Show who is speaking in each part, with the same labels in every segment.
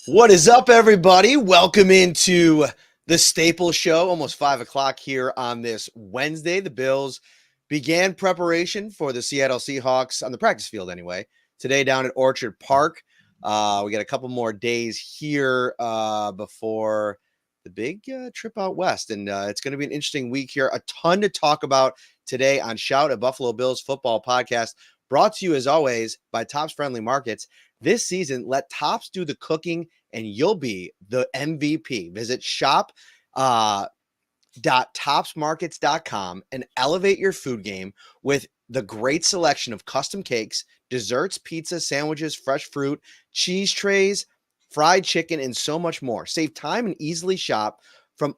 Speaker 1: What is up, everybody? Welcome into the Staple Show, almost 5 o'clock here on this Wednesday. The Bills began preparation for the Seattle Seahawks on the practice field anyway. Today down at Orchard Park. We got a couple more days here before the big trip out west. And it's going to be an interesting week here. A ton to talk about today on Shout, a Buffalo Bills football podcast, brought to you as always by Tops Friendly Markets. This season, let Tops do the cooking and you'll be the MVP. Visit shop.topsmarkets.com and elevate your food game with the great selection of custom cakes, desserts, pizza, sandwiches, fresh fruit, cheese trays, fried chicken, and so much more. Save time and easily shop from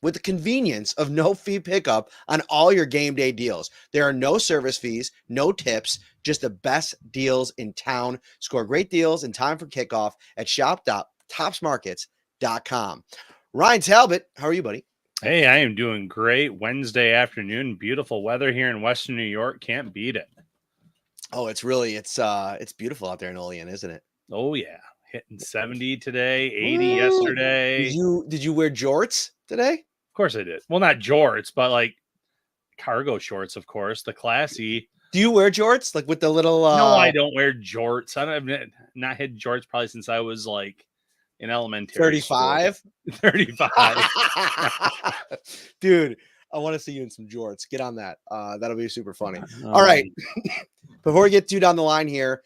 Speaker 1: with the convenience of no fee pickup on all your game day deals. There are no service fees, no tips, just the best deals in town. Score great deals in time for kickoff at shop.topsmarkets.com. Ryan Talbot, how are you, buddy?
Speaker 2: Hey, I am doing great. Wednesday afternoon, beautiful weather here in Western New York. Can't beat it.
Speaker 1: Oh, it's beautiful out there in Olean, isn't it?
Speaker 2: Oh yeah, hitting 70 today, 80 yesterday.
Speaker 1: Did you wear jorts today?
Speaker 2: Of course I did. Well, not jorts, but like cargo shorts, of course. The classy.
Speaker 1: Do you wear jorts like with the little?
Speaker 2: No, I don't wear jorts. I've not had jorts probably since I was like in elementary.
Speaker 1: 35.
Speaker 2: 35.
Speaker 1: Dude, I want to see you in some jorts. Get on that. That'll be super funny. All right. Before we get too down the line here,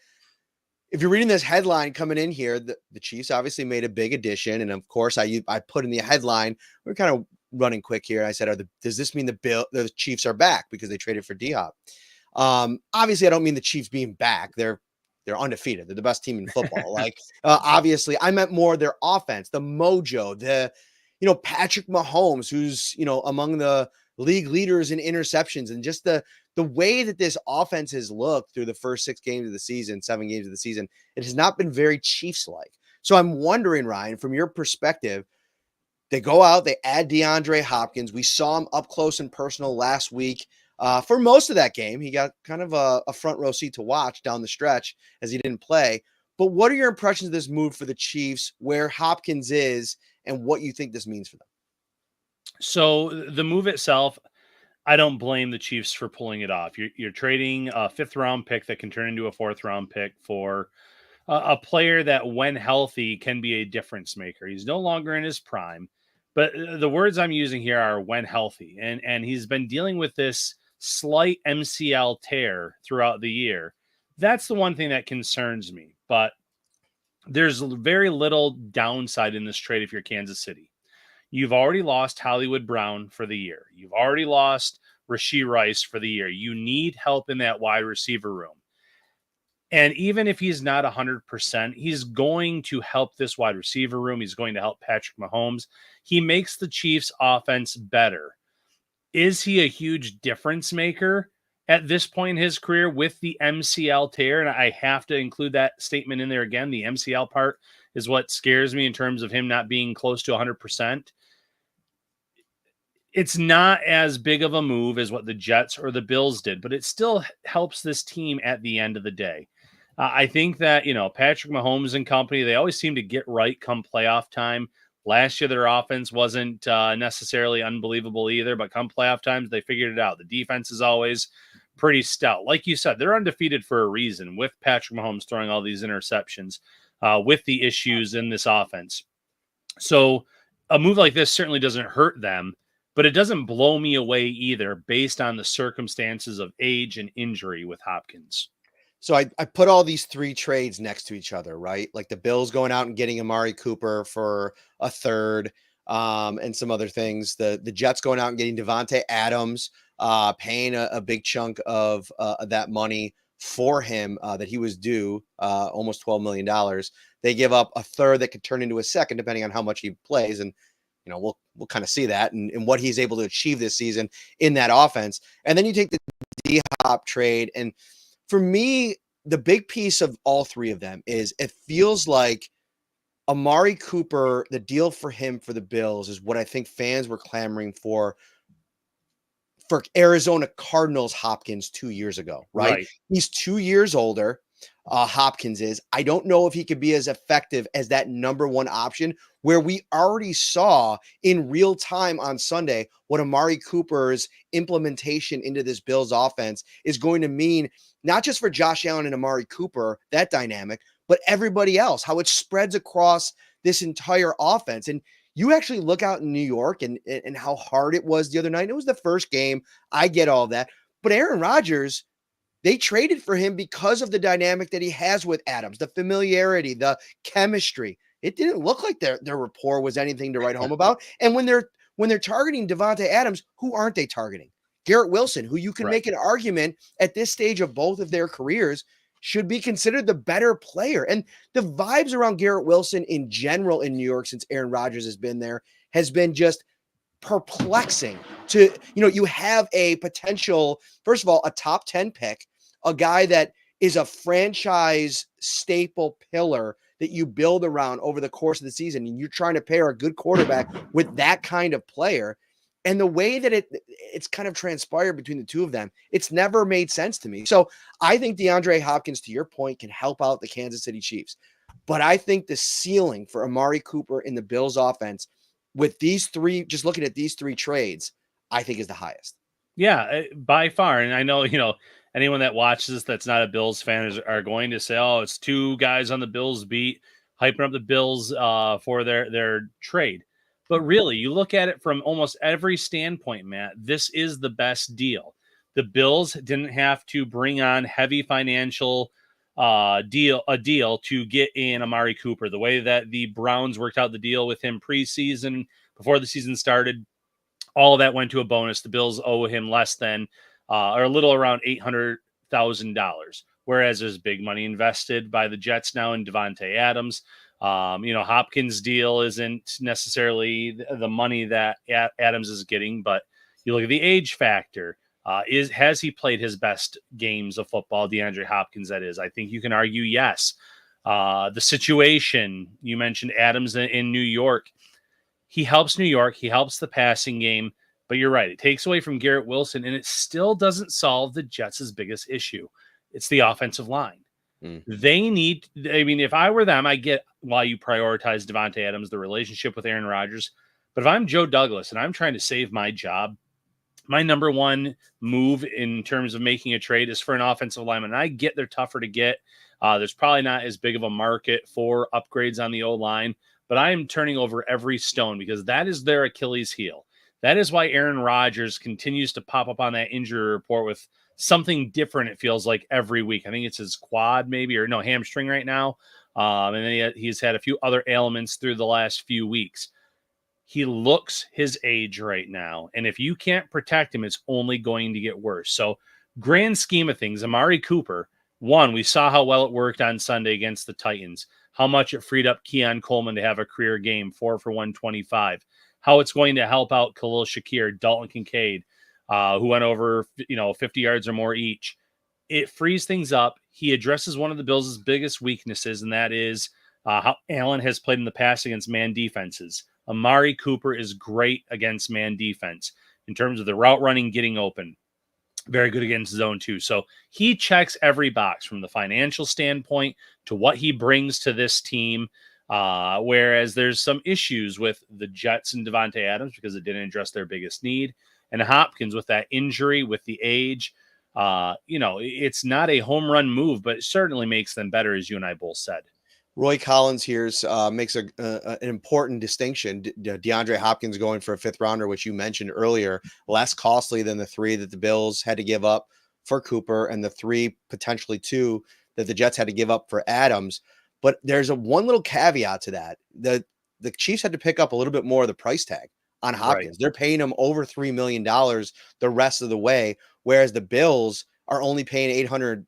Speaker 1: if you're reading this headline coming in here, the Chiefs obviously made a big addition. And of course, I put in the headline, we're kind of running quick here. I said, does this mean the Chiefs are back because they traded for D-Hop? Obviously, I don't mean the Chiefs being back. They're undefeated. They're the best team in football. Obviously, I meant more their offense, the mojo, Patrick Mahomes, who's, among the league leaders in interceptions, and just the way that this offense has looked through the first 7 games of the season, it has not been very Chiefs-like. So I'm wondering, Ryan, from your perspective, they go out, they add DeAndre Hopkins. We saw him up close and personal last week. For most of that game, he got kind of a front row seat to watch down the stretch as he didn't play. But what are your impressions of this move for the Chiefs, where Hopkins is, and what you think this means for them?
Speaker 2: So the move itself, I don't blame the Chiefs for pulling it off. You're trading a 5th-round pick that can turn into a 4th-round pick for a player that, when healthy, can be a difference maker. He's no longer in his prime, but the words I'm using here are when healthy, and he's been dealing with this slight MCL tear throughout the year. That's the one thing that concerns me, but there's very little downside in this trade if you're Kansas City. You've already lost Hollywood Brown for the year. You've already lost Rashee Rice for the year. You need help in that wide receiver room. And even if he's not 100%, he's going to help this wide receiver room. He's going to help Patrick Mahomes. He makes the Chiefs' offense better. Is he a huge difference maker at this point in his career with the MCL tear? And I have to include that statement in there again. The MCL part is what scares me in terms of him not being close to 100%. It's not as big of a move as what the Jets or the Bills did, but it still helps this team at the end of the day. I think that, Patrick Mahomes and company, they always seem to get right come playoff time. Last year, their offense wasn't necessarily unbelievable either, but come playoff times, they figured it out. The defense is always pretty stout. Like you said, they're undefeated for a reason, with Patrick Mahomes throwing all these interceptions, with the issues in this offense. So a move like this certainly doesn't hurt them, but it doesn't blow me away either based on the circumstances of age and injury with Hopkins.
Speaker 1: So I put all these 3 trades next to each other, right? Like the Bills going out and getting Amari Cooper for a 3rd, and some other things. The Jets going out and getting Devontae Adams, paying a big chunk of that money for him that he was due, almost $12 million. They give up a 3rd that could turn into a 2nd, depending on how much he plays. And, we'll kind of see that and what he's able to achieve this season in that offense. And then you take the D-Hop trade. And for me, the big piece of all 3 of them is it feels like Amari Cooper, the deal for him for the Bills, is what I think fans were clamoring for Arizona Cardinals Hopkins 2 years ago, right? He's 2 years older. Hopkins is. I don't know if he could be as effective as that number one option, where we already saw in real time on Sunday what Amari Cooper's implementation into this Bills offense is going to mean, not just for Josh Allen and Amari Cooper, that dynamic, but everybody else, how it spreads across this entire offense. And you actually look out in New York and how hard it was the other night. It was the first game. I get all that. But Aaron Rodgers, they traded for him because of the dynamic that he has with Adams, the familiarity, the chemistry. It didn't look like their rapport was anything to write home about. And when they're targeting Devontae Adams, who aren't they targeting? Garrett Wilson, who you can make an argument at this stage of both of their careers should be considered the better player. And the vibes around Garrett Wilson in general in New York since Aaron Rodgers has been there has been just perplexing. You have a potential, first of all, a top 10 pick, a guy that is a franchise staple pillar that you build around over the course of the season. And you're trying to pair a good quarterback with that kind of player. And the way that it's kind of transpired between the two of them, it's never made sense to me. So I think DeAndre Hopkins, to your point, can help out the Kansas City Chiefs. But I think the ceiling for Amari Cooper in the Bills offense with these three, just looking at these three trades, I think is the highest.
Speaker 2: Yeah, by far. And I know, anyone that watches this that's not a Bills fan are going to say, oh, it's two guys on the Bills beat, hyping up the Bills for their trade. But really, you look at it from almost every standpoint, Matt, this is the best deal. The Bills didn't have to bring on heavy financial deal to get in Amari Cooper. The way that the Browns worked out the deal with him preseason, before the season started, all of that went to a bonus. The Bills owe him less than or a little around $800,000, whereas there's big money invested by the Jets now in Devontae Adams. Hopkins' deal isn't necessarily the money that Adams is getting, but you look at the age factor. Has he played his best games of football? DeAndre Hopkins, that is. I think you can argue yes. The situation, you mentioned Adams in New York. He helps New York. He helps the passing game. But you're right. It takes away from Garrett Wilson, and it still doesn't solve the Jets' biggest issue. It's the offensive line. They need, if I were them, I get why you prioritize Devontae Adams, the relationship with Aaron Rodgers. But if I'm Joe Douglas and I'm trying to save my job, my number one move in terms of making a trade is for an offensive lineman. And I get they're tougher to get. There's probably not as big of a market for upgrades on the O-line, but I am turning over every stone because that is their Achilles heel. That is why Aaron Rodgers continues to pop up on that injury report with something different, it feels like, every week. I think it's his quad maybe, or no, hamstring right now. And then he's had a few other ailments through the last few weeks. He looks his age right now. And if you can't protect him, it's only going to get worse. So grand scheme of things, Amari Cooper, one, we saw how well it worked on Sunday against the Titans, how much it freed up Keon Coleman to have a career game, 4 for 125, how it's going to help out Khalil Shakir, Dalton Kincaid, who went over 50 yards or more each. It frees things up. He addresses one of the Bills' biggest weaknesses, and that is how Allen has played in the past against man defenses. Amari Cooper is great against man defense in terms of the route running, getting open. Very good against zone 2. So he checks every box from the financial standpoint to what he brings to this team. Whereas there's some issues with the Jets and Devontae Adams because it didn't address their biggest need. And Hopkins with that injury, with the age, it's not a home run move, but it certainly makes them better, as you and I both said.
Speaker 1: Roy Collins here makes an important distinction. DeAndre Hopkins going for a 5th rounder, which you mentioned earlier, less costly than the 3 that the Bills had to give up for Cooper and the 3, potentially 2, that the Jets had to give up for Adams. But there's one little caveat to that. The Chiefs had to pick up a little bit more of the price tag on Hopkins. Right. They're paying him over $3 million the rest of the way, whereas the Bills are only paying $800,000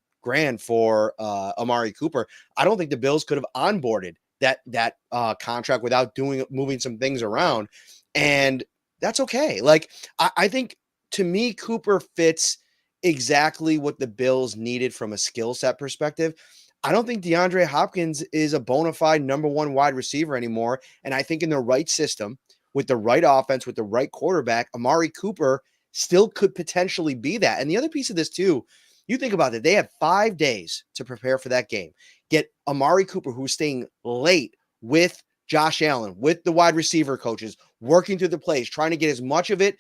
Speaker 1: for Amari Cooper. I don't think the Bills could have onboarded that contract without moving some things around, and that's okay. Like I think, to me, Cooper fits exactly what the Bills needed from a skill set perspective. I don't think DeAndre Hopkins is a bona fide number 1 wide receiver anymore, and I think in the right system, with the right offense, with the right quarterback, Amari Cooper still could potentially be that. And the other piece of this too, You think about it, they have 5 days to prepare for that game. Get Amari Cooper, who's staying late with Josh Allen, with the wide receiver coaches, working through the plays, trying to get as much of it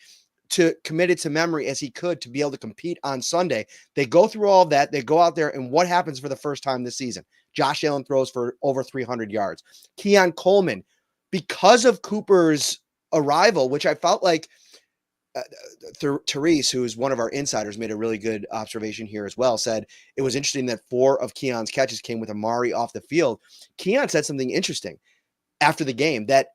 Speaker 1: committed to memory as he could to be able to compete on Sunday. They go through all of that. They go out there, and what happens for the first time this season? Josh Allen throws for over 300 yards. Keon Coleman, because of Cooper's arrival, which I felt like Therese, who is one of our insiders, made a really good observation here as well, said it was interesting that 4 of Keon's catches came with Amari off the field. Keon said something interesting after the game, that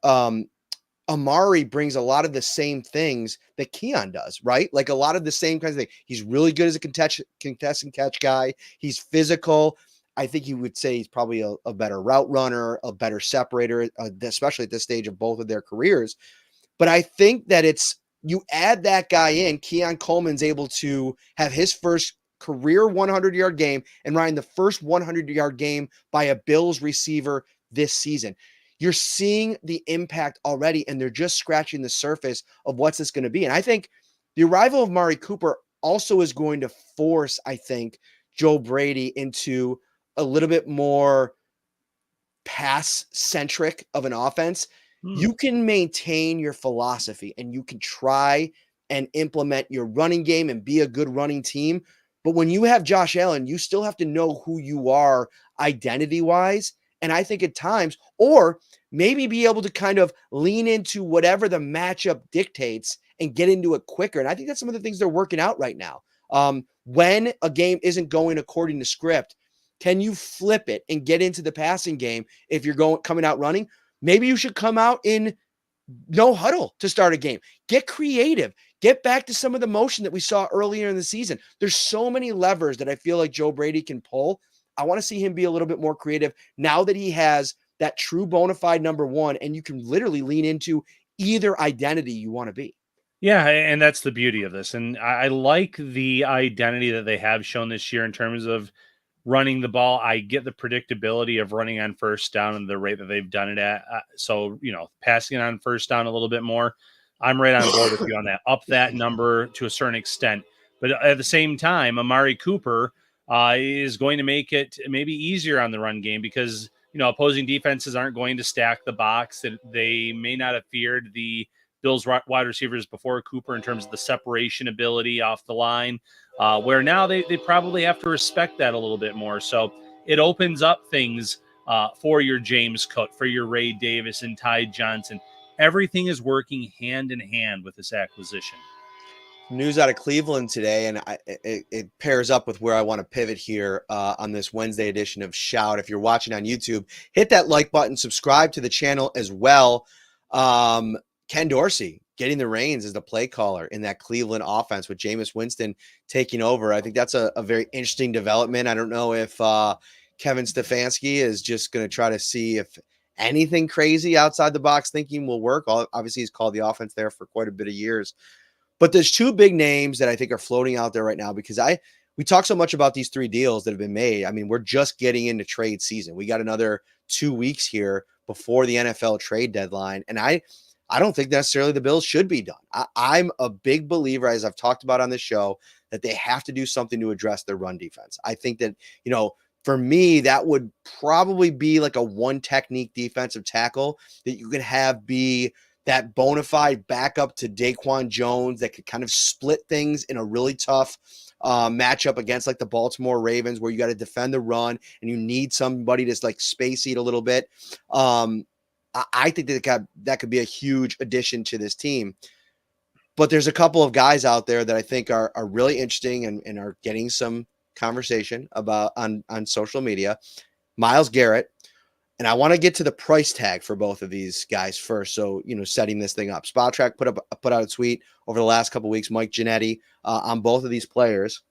Speaker 1: Amari brings a lot of the same things that Keon does, right? Like a lot of the same kinds of things. He's really good as a contestant catch guy. He's physical. I think he would say he's probably a better route runner, a better separator, especially at this stage of both of their careers. But I think that you add that guy in, Keon Coleman's able to have his first career 100-yard game, and Ryan, the first 100-yard game by a Bills receiver this season. You're seeing the impact already, and they're just scratching the surface of what's this going to be. And I think the arrival of Amari Cooper also is going to force, I think, Joe Brady into a little bit more pass-centric of an offense. You can maintain your philosophy and you can try and implement your running game and be a good running team. But when you have Josh Allen, you still have to know who you are identity-wise. And I think at times, or maybe be able to kind of lean into whatever the matchup dictates and get into it quicker. And I think that's some of the things they're working out right now. When a game isn't going according to script, can you flip it and get into the passing game if you're coming out running? Maybe you should come out in no huddle to start a game. Get creative. Get back to some of the motion that we saw earlier in the season. There's so many levers that I feel like Joe Brady can pull. I want to see him be a little bit more creative now that he has that true bona fide number one, and you can literally lean into either identity you want to be.
Speaker 2: Yeah, and that's the beauty of this. And I like the identity that they have shown this year in terms of running the ball. I get the predictability of running on first down and the rate that they've done it at. So, passing it on first down a little bit more. I'm right on board with you on that. Up that number to a certain extent. But at the same time, Amari Cooper is going to make it maybe easier on the run game because, opposing defenses aren't going to stack the box. That they may not have feared the Bills wide receivers before Cooper in terms of the separation ability off the line, where now they probably have to respect that a little bit more. So it opens up things for your James Cook, for your Ray Davis and Ty Johnson. Everything is working hand in hand with this acquisition.
Speaker 1: News out of Cleveland today, and it pairs up with where I want to pivot here on this Wednesday edition of Shout. If you're watching on YouTube, hit that like button, subscribe to the channel as well. Ken Dorsey getting the reins as the play caller in that Cleveland offense with Jameis Winston taking over. I think that's a very interesting development. I don't know if Kevin Stefanski is just going to try to see if anything crazy outside the box thinking will work. Obviously, he's called the offense there for quite a bit of years. But there's 2 big names that I think are floating out there right now because we talk so much about these 3 deals that have been made. I mean, we're just getting into trade season. We got another 2 weeks here before the NFL trade deadline. And I don't think necessarily the Bills should be done. I'm a big believer, as I've talked about on this show, that they have to do something to address their run defense. I think that, for me, that would probably be like a one technique defensive tackle that you could have be that bona fide backup to Daquan Jones that could kind of split things in a really tough matchup against like the Baltimore Ravens where you got to defend the run and you need somebody to like space eat a little bit. I think that could be a huge addition to this team. But there's a couple of guys out there that I think are really interesting and are getting some conversation about on social media. Myles Garrett. And I want to get to the price tag for both of these guys first. So, setting this thing up. Spotrac put out a tweet over the last couple of weeks, Mike Ginnetti, on both of these players.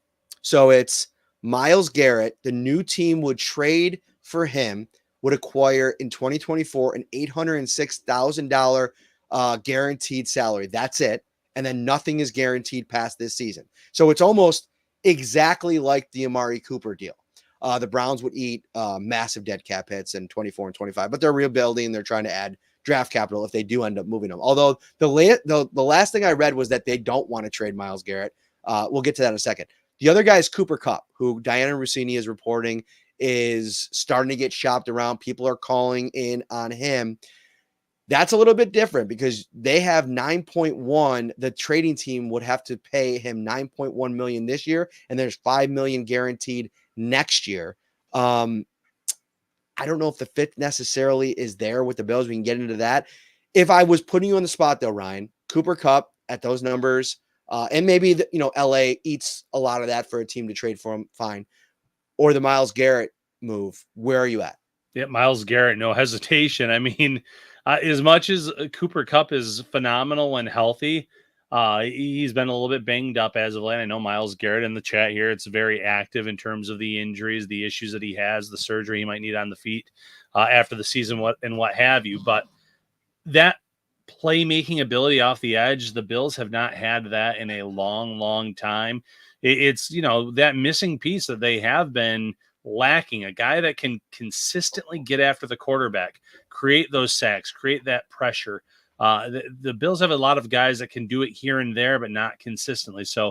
Speaker 1: So it's Myles Garrett. The new team would trade for him, would acquire in 2024 an $806,000 guaranteed salary. That's it. And then nothing is guaranteed past this season. So it's almost exactly like the Amari Cooper deal. The Browns would eat massive dead cap hits in 24 and 25, but they're rebuilding. They're trying to add draft capital if they do end up moving them. Although the last thing I read was that they don't want to trade Myles Garrett. We'll get to that in a second. The other guy is Cooper Kupp, who Diana Rossini is reporting is starting to get shopped around. People are calling in on him. That's a little bit different because they have 9.1. The trading team would have to pay him 9.1 million this year, and there's 5 million guaranteed next year. I don't know if the fit necessarily is there with the Bills. We can get into that. If I was putting you on the spot, though, Ryan, Cooper Kupp at those numbers, and maybe LA eats a lot of that for a team to trade for him, fine. Or the Myles Garrett move. Where are you at?
Speaker 2: Yeah, Myles Garrett, no hesitation. I mean, as much as Cooper Kupp is phenomenal and healthy, he's been a little bit banged up as of late. I know Myles Garrett in the chat here, it's very active in terms of the injuries, the issues that he has, the surgery he might need on the feet after the season, what have you. But that playmaking ability off the edge, the Bills have not had that in a long, long time. It's, that missing piece that they have been lacking, a guy that can consistently get after the quarterback, create those sacks, create that pressure. The Bills have a lot of guys that can do it here and there, but not consistently. So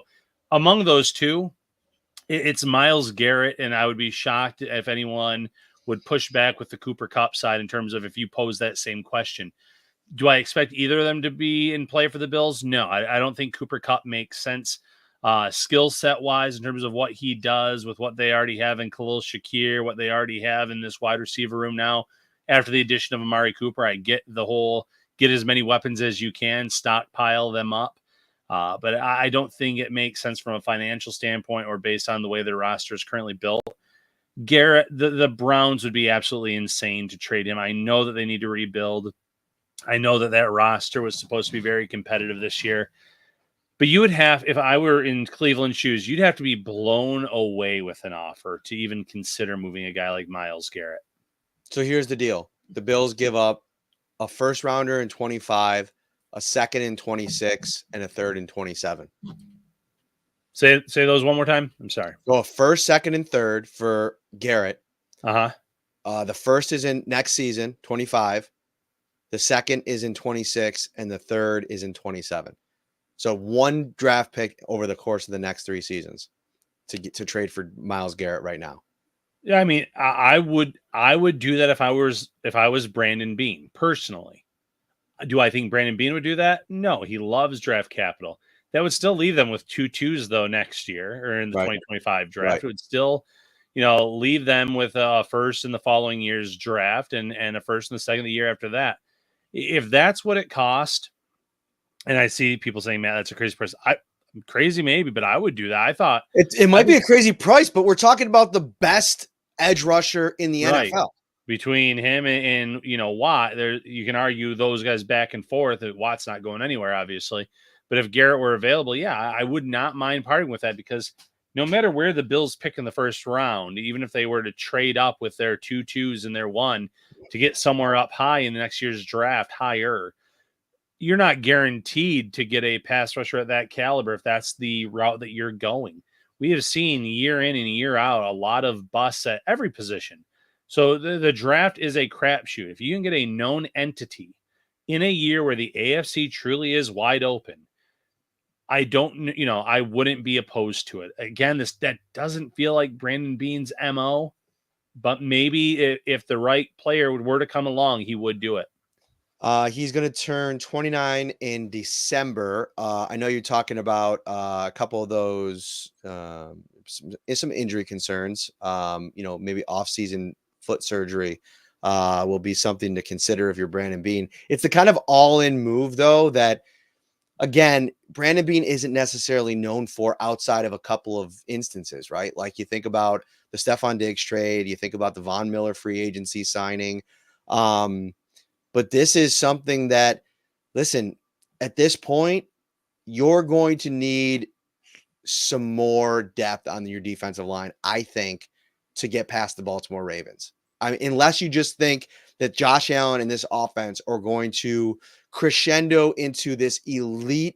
Speaker 2: among those two, it's Myles Garrett, and I would be shocked if anyone would push back with the Cooper Kupp side in terms of if you pose that same question. Do I expect either of them to be in play for the Bills? No, I don't think Cooper Kupp makes sense skill set wise in terms of what he does with what they already have in Khalil Shakir, what they already have in this wide receiver room now. After the addition of Amari Cooper, I get the whole get as many weapons as you can, stockpile them up. But I don't think it makes sense from a financial standpoint or based on the way their roster is currently built. Garrett, the Browns would be absolutely insane to trade him. I know that they need to rebuild. I know that roster was supposed to be very competitive this year. But you would have, if I were in Cleveland's shoes, you'd have to be blown away with an offer to even consider moving a guy like Myles Garrett.
Speaker 1: So here's the deal. The Bills give up a first rounder in 25, a second in 26, and a third in 27.
Speaker 2: Say those one more time. I'm sorry.
Speaker 1: Go a first, second, and third for Garrett.
Speaker 2: Uh-huh.
Speaker 1: The first is in next season, 25. The second is in 26, and the third is in 27. So one draft pick over the course of the next 3 seasons to trade for Myles Garrett right now.
Speaker 2: Yeah, I mean, I would do that if I was Brandon Beane personally. Do I think Brandon Beane would do that? No, he loves draft capital. That would still leave them with 2 2s though next year or in the 2025 draft.
Speaker 1: Right.
Speaker 2: It would still, leave them with a first in the following year's draft and a first in the second the year after that. If that's what it cost. And I see people saying, "Man, that's a crazy price." I'm crazy, maybe, but I would do that. I thought
Speaker 1: it might be a crazy price, but we're talking about the best edge rusher in the NFL.
Speaker 2: Between him and Watt, there you can argue those guys back and forth. That Watt's not going anywhere, obviously. But if Garrett were available, yeah, I would not mind parting with that because no matter where the Bills pick in the first round, even if they were to trade up with their 2 2s and their 1 to get somewhere up high in the next year's draft, higher. You're not guaranteed to get a pass rusher at that caliber if that's the route that you're going. We have seen year in and year out a lot of busts at every position. So the draft is a crapshoot. If you can get a known entity in a year where the AFC truly is wide open, I wouldn't be opposed to it. Again, that doesn't feel like Brandon Beane's MO, but maybe if the right player were to come along, he would do it.
Speaker 1: He's going to turn 29 in December. I know you're talking about a couple of those, some injury concerns. Maybe off-season foot surgery will be something to consider if you're Brandon Beane. It's the kind of all-in move, though, that, again, Brandon Beane isn't necessarily known for outside of a couple of instances, right? Like you think about the Stephon Diggs trade, you think about the Von Miller free agency signing. But this is something that, listen, at this point, you're going to need some more depth on your defensive line, I think, to get past the Baltimore Ravens. I mean, unless you just think that Josh Allen and this offense are going to crescendo into this elite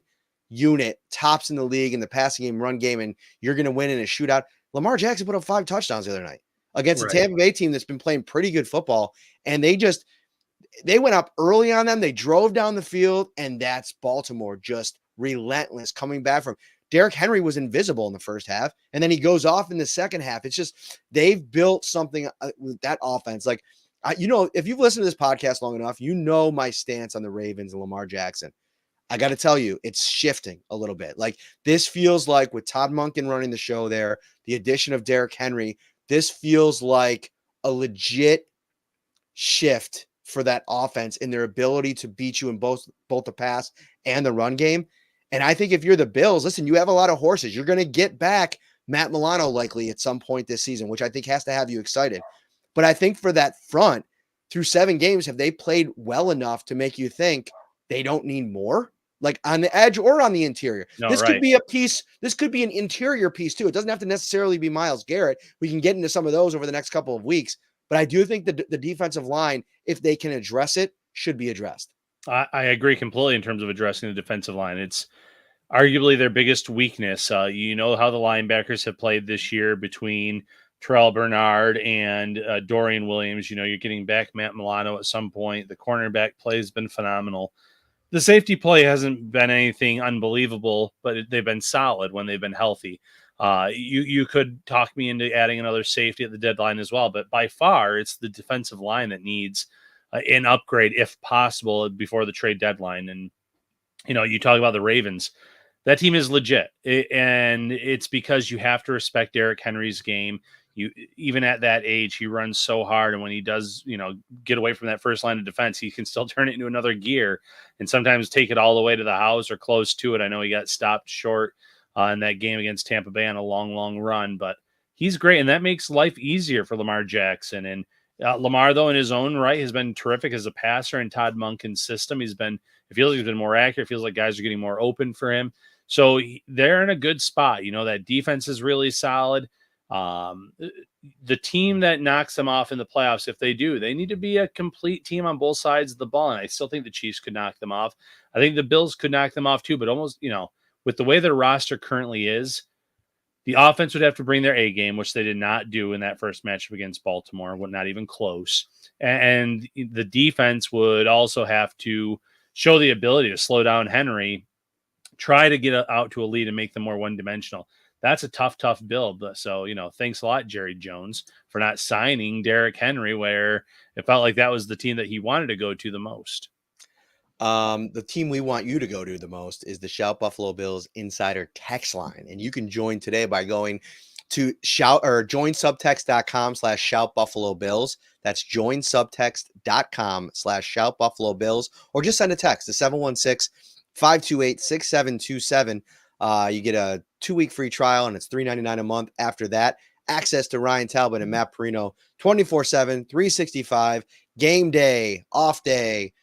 Speaker 1: unit, tops in the league in the passing game, run game, and you're going to win in a shootout. Lamar Jackson put up 5 touchdowns the other night against a Tampa Bay team that's been playing pretty good football, and they went up early on them. They drove down the field, and that's Baltimore just relentless coming back from Derrick Henry was invisible in the first half, and then he goes off in the second half. It's just they've built something with that offense. Like, if you've listened to this podcast long enough, you know my stance on the Ravens and Lamar Jackson. I got to tell you, it's shifting a little bit. Like, this feels like with Todd Monken running the show there, the addition of Derrick Henry, this feels like a legit shift for that offense in their ability to beat you in both the pass and the run game. And I think if you're the Bills, listen, you have a lot of horses. You're going to get back Matt Milano likely at some point this season, which I think has to have you excited. But I think for that front, through 7 games, have they played well enough to make you think they don't need more? Like on the edge or on the interior. Could be a piece. This could be an interior piece too. It doesn't have to necessarily be Myles Garrett. We can get into some of those over the next couple of weeks. But I do think the defensive line, if they can address it, should be addressed.
Speaker 2: I agree completely in terms of addressing the defensive line. It's arguably their biggest weakness. You know how the linebackers have played this year between Terrell Bernard and Dorian Williams. You know, you're getting back Matt Milano at some point. The cornerback play has been phenomenal. The safety play hasn't been anything unbelievable, but they've been solid when they've been healthy. You could talk me into adding another safety at the deadline as well, but by far it's the defensive line that needs an upgrade if possible before the trade deadline. And, you know, you talk about the Ravens, that team is legit. And it's because you have to respect Derrick Henry's game. Even at that age, he runs so hard. And when he does, get away from that first line of defense, he can still turn it into another gear and sometimes take it all the way to the house or close to it. I know he got stopped short in that game against Tampa Bay on a long run, but he's great. And that makes life easier for Lamar Jackson. And Lamar, though, in his own right, has been terrific as a passer in Todd Monken's system. It feels like he's been more accurate. It feels like guys are getting more open for him. So they're in a good spot. That defense is really solid. The team that knocks them off in the playoffs, if they do, they need to be a complete team on both sides of the ball. And I still think the Chiefs could knock them off. I think the Bills could knock them off too, but almost, with the way their roster currently is, the offense would have to bring their A game, which they did not do in that first matchup against Baltimore, not even close. And the defense would also have to show the ability to slow down Henry, try to get out to a lead and make them more one-dimensional. That's a tough build. So, thanks a lot, Jerry Jones, for not signing Derrick Henry, where it felt like that was the team that he wanted to go to the most.
Speaker 1: The team we want you to go to the most is the Shout Buffalo Bills Insider text line. And you can join today by going to joinsubtext.com/shoutbuffalobills. That's joinsubtext.com/shoutbuffalobills, or just send a text to 716-528-6727. You get a 2-week free trial, and it's $3.99 a month. After that, access to Ryan Talbot and Matt Parrino 24/7, 365, game day, off day,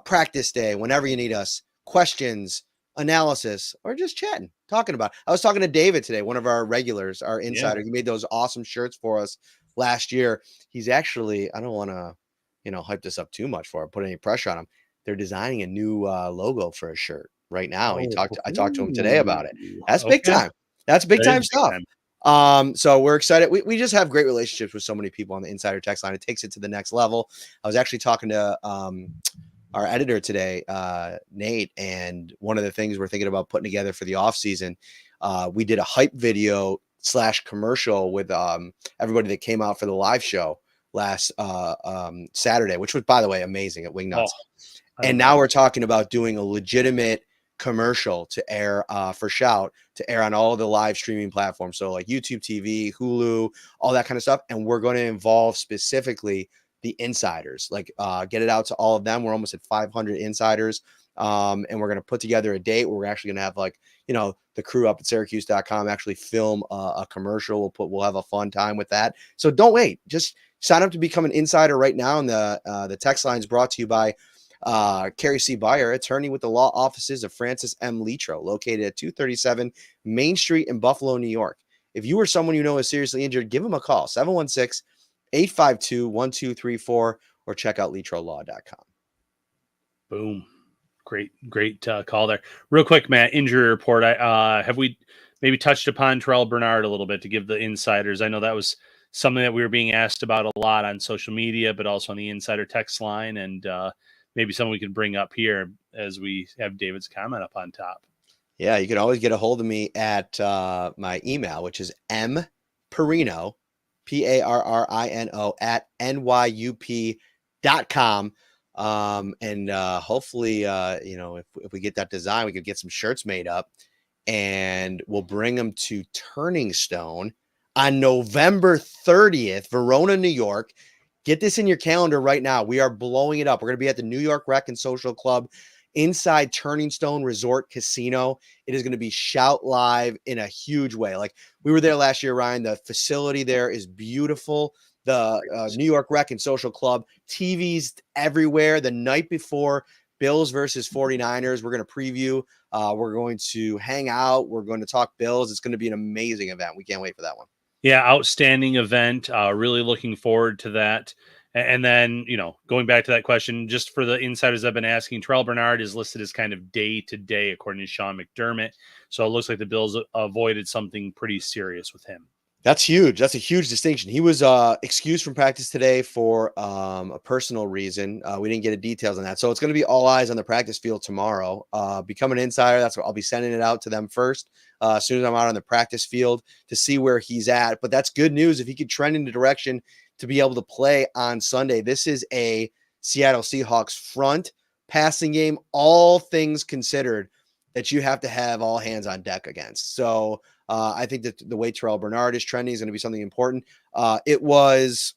Speaker 1: practice day, whenever you need us, questions, analysis, or just chatting, talking about. I was talking to David today, one of our regulars, our insider. He made those awesome shirts for us last year. He's actually, I don't want to, hype this up too much for him, put any pressure on him. They're designing a new logo for a shirt right now. I talked to him today about it. That's big time. That's big time stuff. So we're excited. We just have great relationships with so many people on the Insider text line. It takes it to the next level. I was actually talking to our editor today, Nate, and one of the things we're thinking about putting together for the off season, we did a hype video / commercial with everybody that came out for the live show last Saturday, which was, by the way, amazing at Wingnuts. And now we're talking about doing a legitimate commercial to air for Shout, to air on all of the live streaming platforms. So like YouTube TV, Hulu, all that kind of stuff. And we're going to involve specifically the insiders, like get it out to all of them. We're almost at 500 insiders. And we're going to put together a date where we're actually going to have the crew up at Syracuse.com actually film a commercial. We'll have a fun time with that. So don't wait. Just sign up to become an insider right now. And the text line is brought to you by Carrie C. Beyer, attorney with the law offices of Francis M. Litro, located at 237 Main Street in Buffalo, New York. If you or someone you know is seriously injured, give them a call, 716-852-1234, or check out litrolaw.com.
Speaker 2: Boom. Great call there. Real quick, Matt, injury report. Have we maybe touched upon Terrell Bernard a little bit to give the insiders? I know that was something that we were being asked about a lot on social media, but also on the insider text line, and maybe something we could bring up here as we have David's comment up on top.
Speaker 1: Yeah, you can always get a hold of me at my email, which is mparrino, Parrino at nyup.com. And hopefully, if we get that design, we could get some shirts made up and we'll bring them to Turning Stone on November 30th, Verona, New York. Get this in your calendar right now. We are blowing it up. We're going to be at the New York Rec and Social Club inside Turning Stone Resort Casino. It is going to be shout live in a huge way. Like we were there last year, Ryan. The facility there is beautiful. The New York Rec and Social Club, TVs everywhere. The night before Bills versus 49ers, we're going to preview. We're going to hang out. We're going to talk Bills. It's going to be an amazing event. We can't wait for that one.
Speaker 2: Yeah, outstanding event. Really looking forward to that. And then, going back to that question, just for the insiders I've been asking, Terrell Bernard is listed as kind of day-to-day, according to Sean McDermott. So it looks like the Bills avoided something pretty serious with him.
Speaker 1: That's huge. That's a huge distinction. He was excused from practice today for a personal reason. We didn't get the details on that. So it's going to be all eyes on the practice field tomorrow. Become an insider. That's what I'll be sending it out to them first as soon as I'm out on the practice field to see where he's at. But that's good news if he could trend in the direction to be able to play on Sunday. This is a Seattle Seahawks front passing game, all things considered, that you have to have all hands on deck against. So I think that the way Terrell Bernard is trending is going to be something important. It was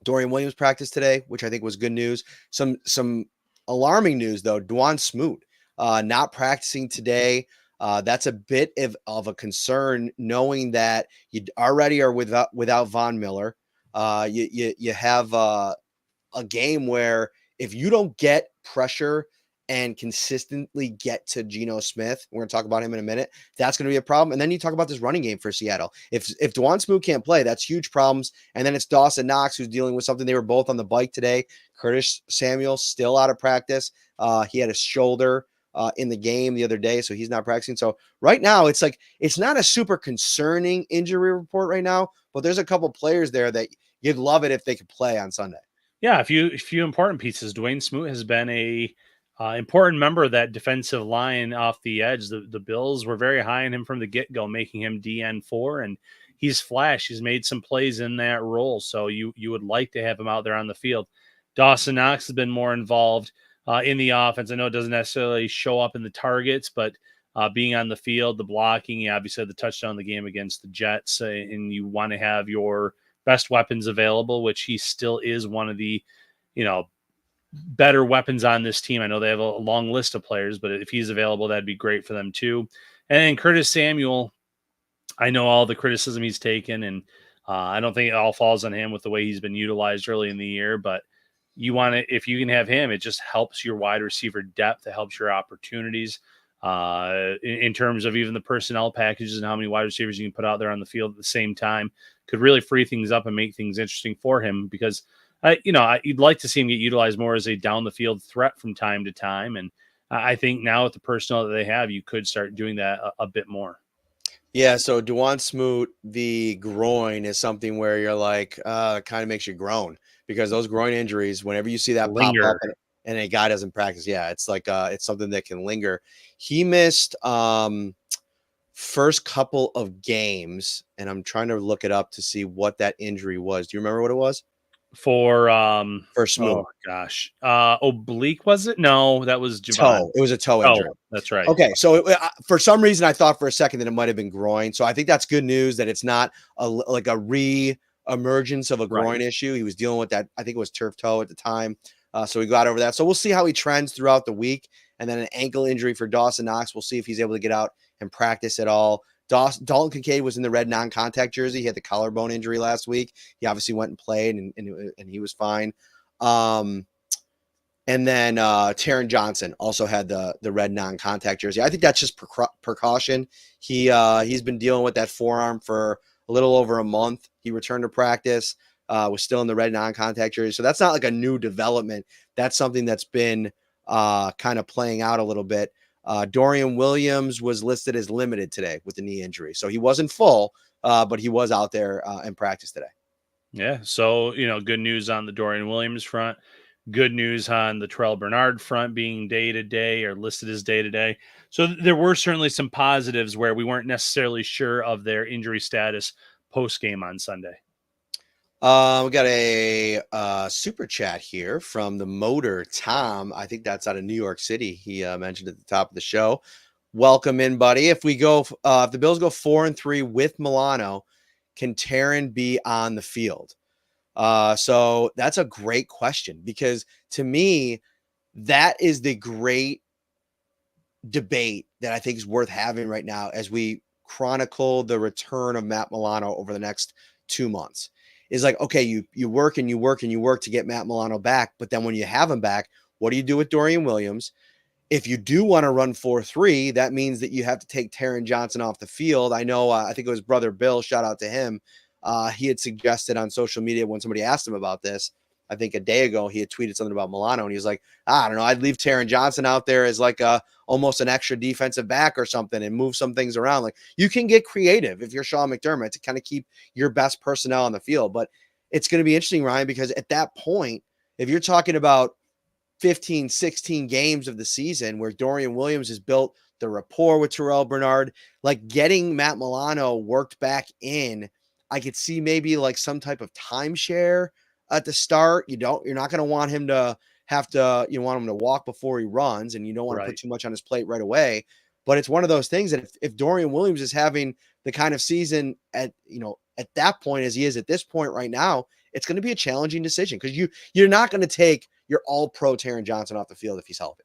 Speaker 1: Dorian Williams practice today, which I think was good news. Some alarming news, though. Dwan Smoot not practicing today. That's a bit of a concern, knowing that you already are without Von Miller. You have a game where if you don't get pressure and consistently get to Geno Smith, we're going to talk about him in a minute, that's going to be a problem. And then you talk about this running game for Seattle. If Dwan Smoot can't play, that's huge problems. And then it's Dawson Knox who's dealing with something. They were both on the bike today. Curtis Samuel still out of practice. He had a shoulder in the game the other day, so he's not practicing. So right now, it's like it's not a super concerning injury report right now, but there's a couple players there that you'd love it if they could play on Sunday.
Speaker 2: Yeah, a few important pieces. Dwayne Smoot has been a important member of that defensive line off the edge. The Bills were very high on him from the get-go, making him DN4, and he's flashed. He's made some plays in that role, so you would like to have him out there on the field. Dawson Knox has been more involved in the offense. I know it doesn't necessarily show up in the targets, but being on the field, the blocking, you obviously had the touchdown in the game against the Jets, and you want to have your best weapons available, which he still is one of the, better weapons on this team. I know they have a long list of players, but if he's available, that'd be great for them too. And then Curtis Samuel, I know all the criticism he's taken, and I don't think it all falls on him with the way he's been utilized early in the year, but you want to, if you can have him, it just helps your wide receiver depth. It helps your opportunities in terms of even the personnel packages and how many wide receivers you can put out there on the field at the same time. Could really free things up and make things interesting for him, because you'd like to see him get utilized more as a down the field threat from time to time. And I think now with the personnel that they have, you could start doing that a bit more.
Speaker 1: Yeah. So Dwan Smoot, the groin is something where you're like, kind of makes you groan, because those groin injuries, whenever you see that
Speaker 2: Linger.
Speaker 1: pop up and a guy doesn't practice, yeah, it's like, it's something that can linger. He missed, first couple of games, and I'm trying to look it up to see what that injury was. Do you remember what it was?
Speaker 2: For
Speaker 1: Smoot.
Speaker 2: Oh gosh, oblique, was it? No, that was Javon.
Speaker 1: Toe. It was a toe injury.
Speaker 2: That's right.
Speaker 1: Okay, so for some reason I thought for a second that it might have been groin. So I think that's good news that it's not a re-emergence of a groin issue. He was dealing with that. I think it was turf toe at the time. So we got over that. So we'll see how he trends throughout the week. And then an ankle injury for Dawson Knox. We'll see if he's able to get out and practice at all. Dalton Kincaid was in the red non-contact jersey. He had the collarbone injury last week. He obviously went and played, and he was fine. And then Taron Johnson also had the red non-contact jersey. I think that's just precaution. He's been dealing with that forearm for a little over a month. He returned to practice, was still in the red non-contact jersey. So that's not like a new development. That's something that's been kind of playing out a little bit. Dorian Williams was listed as limited today with the knee injury. So he wasn't full, but he was out there in practice today.
Speaker 2: Yeah. So, good news on the Dorian Williams front. good news on the Terrell Bernard front being day-to-day or listed as day-to-day. So there were certainly some positives where we weren't necessarily sure of their injury status post-game on Sunday.
Speaker 1: We got a super chat here from the Motor Tom. I think that's out of New York City. He mentioned at the top of the show. Welcome in, buddy. If the Bills go 4-3 with Milano, can Taryn be on the field? So that's a great question, because to me, that is the great debate that I think is worth having right now as we chronicle the return of Matt Milano over the next 2 months. Is like, okay, you work and you work and you work to get Matt Milano back, but then when you have him back, what do you do with Dorian Williams? If you do want to run 4-3, that means that you have to take Taron Johnson off the field. I know, I think it was brother Bill, shout out to him. He had suggested on social media when somebody asked him about this, I think a day ago, he had tweeted something about Milano, and he was like, I don't know, I'd leave Taron Johnson out there as like almost an extra defensive back or something and move some things around. Like, you can get creative if you're Sean McDermott to kind of keep your best personnel on the field. But it's going to be interesting, Ryan, because at that point, if you're talking about 15, 16 games of the season where Dorian Williams has built the rapport with Terrell Bernard, like getting Matt Milano worked back in, I could see maybe like some type of timeshare at the start. You're not going to want him to you want him to walk before he runs, and you don't want to put too much on his plate right away. But it's one of those things that if Dorian Williams is having the kind of season at that point as he is at this point right now, it's going to be a challenging decision, because you're not going to take your all-pro Taron Johnson off the field if he's healthy.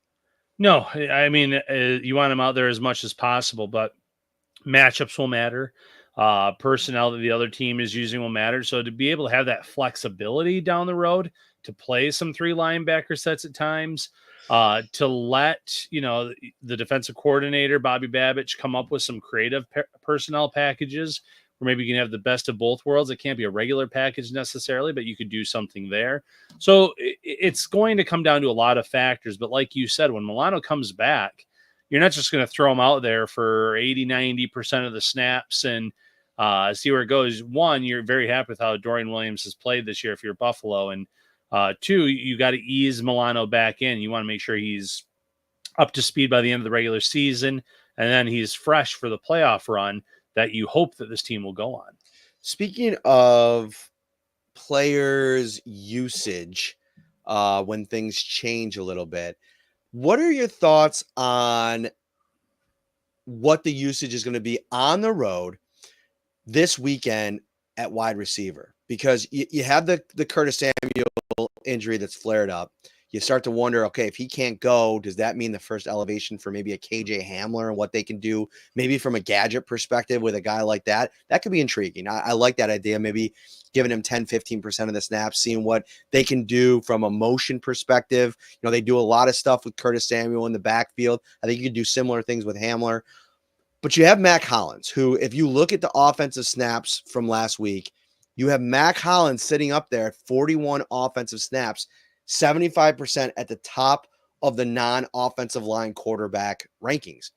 Speaker 2: No, I mean, you want him out there as much as possible, but matchups will matter. Personnel that the other team is using will matter. So to be able to have that flexibility down the road to play some 3 linebacker sets at times, to let, the defensive coordinator, Bobby Babich, come up with some creative personnel packages where maybe you can have the best of both worlds. It can't be a regular package necessarily, but you could do something there. So it's going to come down to a lot of factors. But like you said, when Milano comes back, you're not just going to throw him out there for 80, 90% of the snaps and see where it goes. One, you're very happy with how Dorian Williams has played this year if you're Buffalo. And 2, you got to ease Milano back in. You want to make sure he's up to speed by the end of the regular season, and then he's fresh for the playoff run that you hope that this team will go on.
Speaker 1: Speaking of players' usage, when things change a little bit, what are your thoughts on what the usage is going to be on the road this weekend at wide receiver? Because you have the Curtis Samuel injury that's flared up. You start to wonder, okay, if he can't go, does that mean the first elevation for maybe a KJ Hamler and what they can do, maybe from a gadget perspective with a guy like that? That could be intriguing. I like that idea. Maybe giving him 10, 15% of the snaps, seeing what they can do from a motion perspective. They do a lot of stuff with Curtis Samuel in the backfield. I think you could do similar things with Hamler. But you have Mac Hollins, who, if you look at the offensive snaps from last week, you have Mac Hollins sitting up there at 41 offensive snaps, 75% at the top of the non-offensive line quarterback rankings.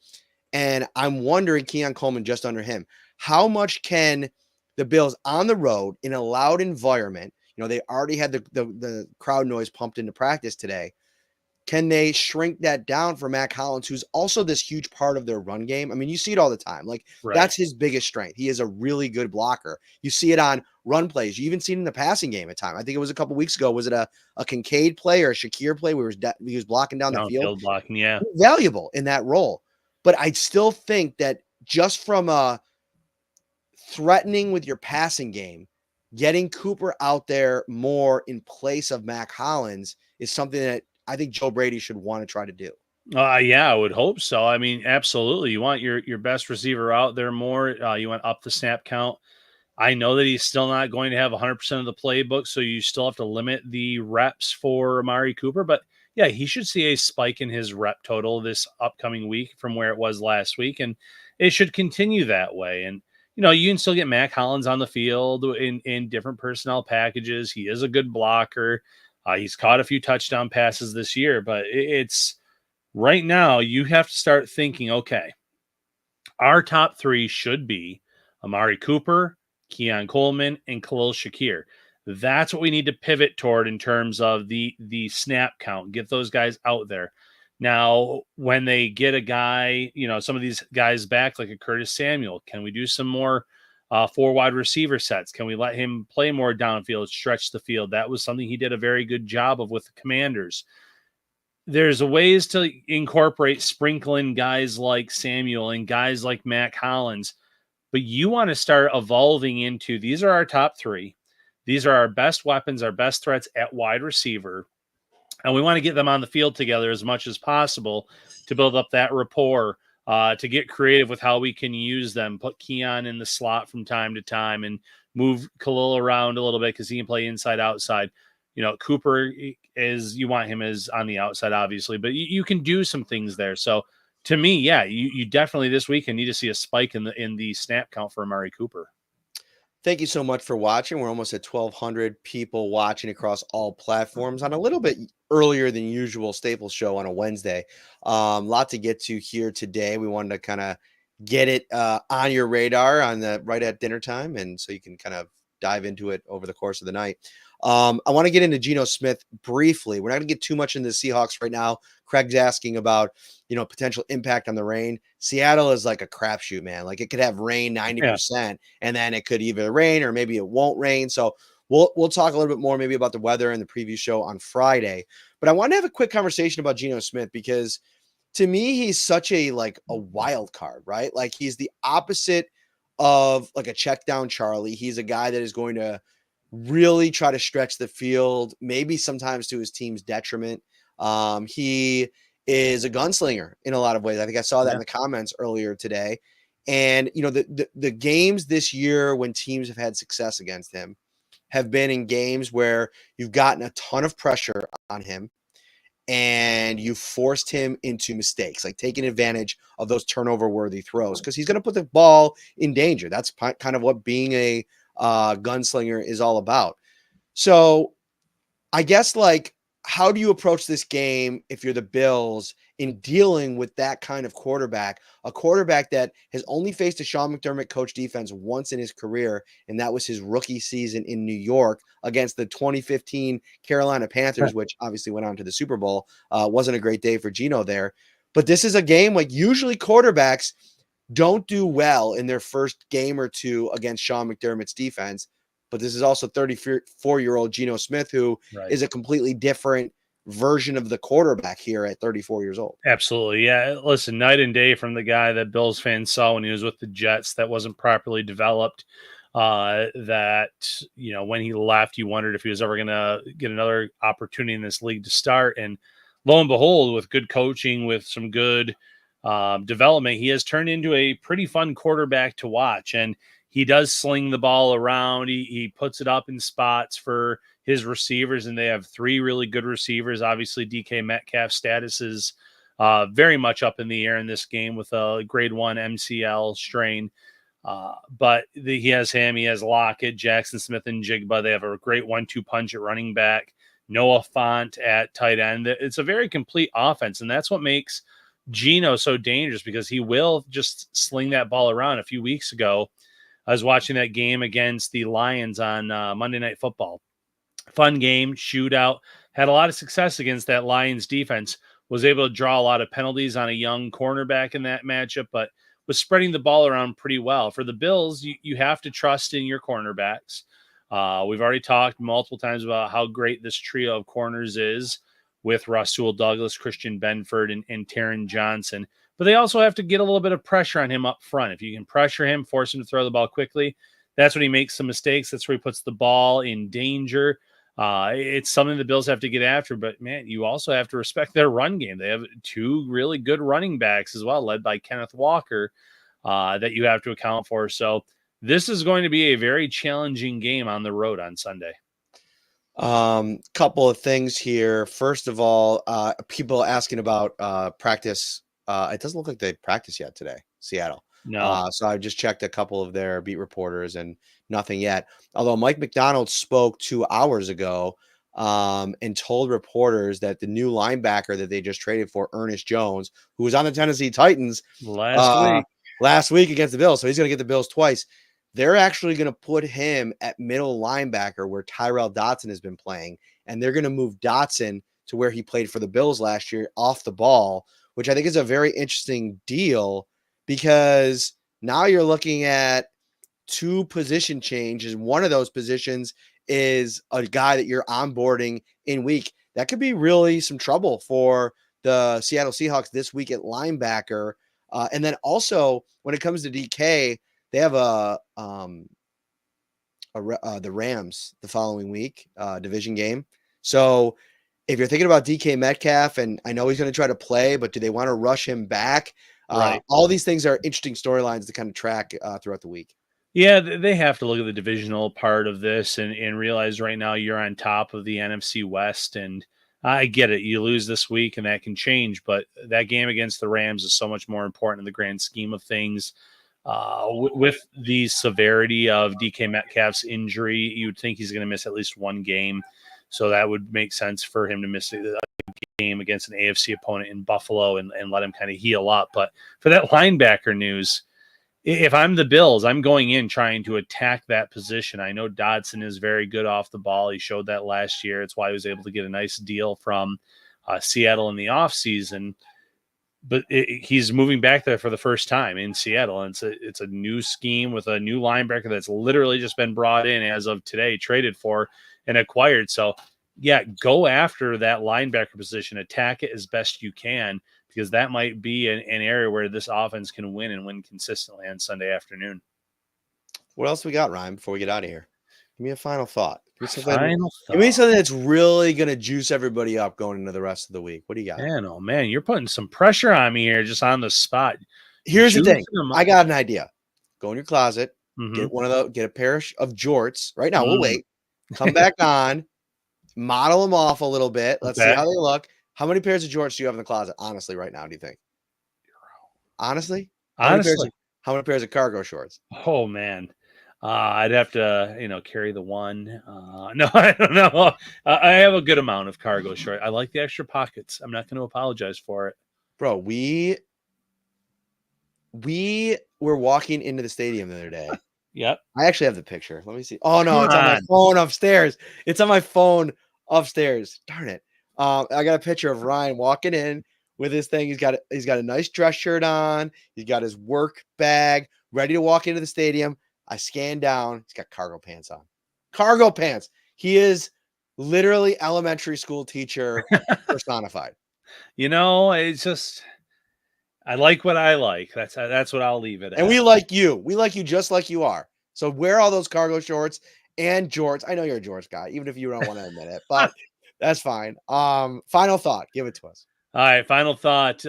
Speaker 1: And I'm wondering, Keon Coleman just under him, how much can the Bills on the road in a loud environment, they already had the crowd noise pumped into practice today, can they shrink that down for Mac Hollins, who's also this huge part of their run game? I mean, you see it all the time. Like, that's his biggest strength. He is a really good blocker. You see it on run plays. You even see it in the passing game at time. I think it was a couple weeks ago. Was it a Kincaid play or a Shakir play where he was blocking down the field?
Speaker 2: Blocking, yeah.
Speaker 1: Valuable in that role. But I still think that just from a threatening with your passing game, getting Cooper out there more in place of Mac Hollins is something that I think Joe Brady should want to try to do.
Speaker 2: Yeah, I would hope so. I mean, absolutely. You want your best receiver out there more. You want up the snap count. I know that he's still not going to have 100% of the playbook, so you still have to limit the reps for Amari Cooper. But yeah, he should see a spike in his rep total this upcoming week from where it was last week, and it should continue that way. And you can still get Mac Hollins on the field in different personnel packages. He is a good blocker. He's caught a few touchdown passes this year, but it's right now you have to start thinking, okay, our top 3 should be Amari Cooper, Keon Coleman, and Khalil Shakir. That's what we need to pivot toward in terms of the snap count. Get those guys out there. Now, when they get a guy, some of these guys back, like a Curtis Samuel, can we do some more 4 wide receiver sets? Can we let him play more downfield, stretch the field? That was something he did a very good job of with the Commanders. There's ways to incorporate, sprinkle in guys like Samuel and guys like Matt Collins, but you want to start evolving into, these are our top 3. These are our best weapons, our best threats at wide receiver. And we want to get them on the field together as much as possible to build up that rapport, to get creative with how we can use them. Put Keon in the slot from time to time and move Khalil around a little bit because he can play inside, outside. Cooper you want him as on the outside, obviously, but you can do some things there. So to me, yeah, you definitely this weekend need to see a spike in the snap count for Amari Cooper.
Speaker 1: Thank you so much for watching. We're almost at 1,200 people watching across all platforms on a little bit earlier than usual Staples show on a Wednesday. Lot to get to here today. We wanted to kind of get it on your radar right at dinner time, and so you can kind of dive into it over the course of the night. I want to get into Geno Smith briefly. We're not going to get too much into the Seahawks right now. Craig's asking about, potential impact on the rain. Seattle is like a crapshoot, man. Like it could have rain 90%, and then it could either rain or maybe it won't rain. So we'll talk a little bit more maybe about the weather in the preview show on Friday. But I want to have a quick conversation about Geno Smith because to me, he's such a wild card, right? Like he's the opposite of like a check down Charlie. He's a guy that is going to really try to stretch the field, maybe sometimes to his team's detriment. He is a gunslinger in a lot of ways. I think I saw that in the comments earlier today. And, the games this year when teams have had success against him have been in games where you've gotten a ton of pressure on him and you forced him into mistakes, like taking advantage of those turnover-worthy throws because he's going to put the ball in danger. That's kind of what being a gunslinger is all about. So I guess how do you approach this game if you're the Bills in dealing with that kind of quarterback, a quarterback that has only faced a Sean McDermott coach defense once in his career, and that was his rookie season in New York against the 2015 Carolina Panthers, which obviously went on to the Super Bowl. Wasn't a great day for Geno there. But this is a game usually quarterbacks don't do well in their first game or two against Sean McDermott's defense. But this is also 34-year-old Geno Smith, who is a completely different version of the quarterback here at 34 years old.
Speaker 2: Absolutely. Yeah. Listen, night and day from the guy that Bills fans saw when he was with the Jets that wasn't properly developed, that, when he left, you wondered if he was ever going to get another opportunity in this league to start. And lo and behold, with good coaching, with some good development, he has turned into a pretty fun quarterback to watch. And he does sling the ball around. He puts it up in spots for his receivers, and they have 3 really good receivers. Obviously, DK Metcalf's status is very much up in the air in this game with a grade 1 MCL strain. But he has him. He has Lockett, Jackson Smith, and Jigba. They have a great 1-2 punch at running back. Noah Fant at tight end. It's a very complete offense, and that's what makes Geno so dangerous because he will just sling that ball around. A few weeks ago, I was watching that game against the Lions on Monday Night Football. Fun game, shootout. Had a lot of success against that Lions defense. Was able to draw a lot of penalties on a young cornerback in that matchup, but was spreading the ball around pretty well. For the Bills, you have to trust in your cornerbacks. We've already talked multiple times about how great this trio of corners is with Rasul Douglas, Christian Benford, and Taron Johnson. But they also have to get a little bit of pressure on him up front. If you can pressure him, force him to throw the ball quickly, that's when he makes some mistakes. That's where he puts the ball in danger. It's something the Bills have to get after. But, man, you also have to respect their run game. They have 2 really good running backs as well, led by Kenneth Walker, that you have to account for. So this is going to be a very challenging game on the road on Sunday.
Speaker 1: Couple of things here. First of all, people asking about practice. It doesn't look like they practiced yet today, Seattle.
Speaker 2: No.
Speaker 1: So I just checked a couple of their beat reporters and nothing yet. Although Mike McDonald spoke 2 hours ago and told reporters that the new linebacker that they just traded for, Ernest Jones, who was on the Tennessee Titans
Speaker 2: last week
Speaker 1: against the Bills, so he's going to get the Bills twice. they're actually going to put him at middle linebacker where Tyrell Dotson has been playing. And they're going to move Dotson to where he played for the Bills last year off the ball, which I think is a very interesting deal because now you're looking at 2 position changes. One of those positions is a guy that you're onboarding in week. That could be really some trouble for the Seattle Seahawks this week at linebacker. And then also when it comes to DK, they have the Rams the following week, division game. So if you're thinking about DK Metcalf, and I know he's going to try to play, but do they want to rush him back?
Speaker 2: Right.
Speaker 1: All these things are interesting storylines to kind of track throughout the week.
Speaker 2: Yeah, they have to look at the divisional part of this and realize right now you're on top of the NFC West. And I get it. You lose this week and that can change, but that game against the Rams is so much more important in the grand scheme of things. With the severity of DK Metcalf's injury, you would think he's going to miss at least one game. So that would make sense for him to miss a game against an AFC opponent in Buffalo and let him kind of heal up. But for that linebacker news, if I'm the Bills, I'm going in trying to attack that position. I know Dodson is very good off the ball. He showed that last year. It's why he was able to get a nice deal from Seattle in the offseason. But he's moving back there for the first time in Seattle. And it's a new scheme with a new linebacker that's literally just been brought in as of today, traded for and acquired. So, yeah, go after that linebacker position, attack it as best you can, because that might be an area where this offense can win and win consistently on Sunday afternoon.
Speaker 1: What else we got, Ryan, before we get out of here? Give me a final thought. Give
Speaker 2: Give
Speaker 1: me something that's really going to juice everybody up going into the rest of the week. What do you got?
Speaker 2: Man, oh, man, you're putting some pressure on me here just on the spot.
Speaker 1: Here's the thing. I got an idea. Go in your closet, get a pair of jorts. Right now, we'll wait. Come back on, model them off a little bit. Let's see how they look. How many pairs of jorts do you have in the closet, honestly, right now, do you think? Honestly? How many pairs of cargo shorts?
Speaker 2: Oh, man. I'd have to, carry the one. No, I don't know. I have a good amount of cargo short. I like the extra pockets. I'm not going to apologize for it.
Speaker 1: Bro, we were walking into the stadium the other day.
Speaker 2: Yep.
Speaker 1: I actually have the picture. Let me see. Oh, no, it's on my phone upstairs. It's on my phone upstairs. Darn it. I got a picture of Ryan walking in with his thing. He's got a nice dress shirt on. He's got his work bag, ready to walk into the stadium. I scan down. He's got cargo pants on. Cargo pants. He is literally elementary school teacher personified.
Speaker 2: It's just, I like what I like. That's what I'll leave it at.
Speaker 1: And we like you. We like you just like you are. So wear all those cargo shorts and jorts. I know you're a jorts guy, even if you don't want to admit it, but that's fine. Final thought. Give it to us.
Speaker 2: All right, final thought.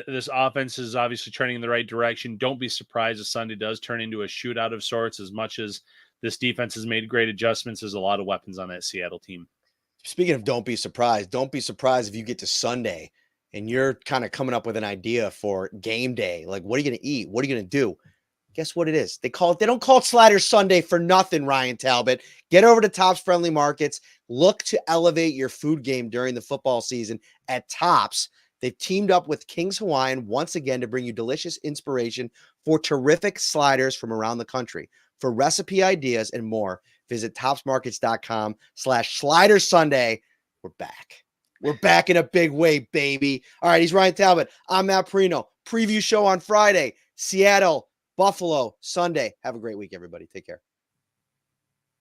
Speaker 2: This offense is obviously trending in the right direction. Don't be surprised if Sunday does turn into a shootout of sorts. As much as this defense has made great adjustments, there's a lot of weapons on that Seattle team. Speaking of
Speaker 1: don't be surprised if you get to Sunday and you're kind of coming up with an idea for game day. Like, what are you going to eat? What are you going to do? Guess what it is? They don't call it Slider Sunday for nothing, Ryan Talbot. Get over to Tops Friendly Markets. Look to elevate your food game during the football season at Tops. They've teamed up with King's Hawaiian once again to bring you delicious inspiration for terrific sliders from around the country. For recipe ideas and more, visit topsmarkets.com/Slider Sunday. We're back. We're back in a big way, baby. All right, he's Ryan Talbot. I'm Matt Parrino. Preview show on Friday. Seattle, Buffalo, Sunday. Have a great week, everybody. Take care.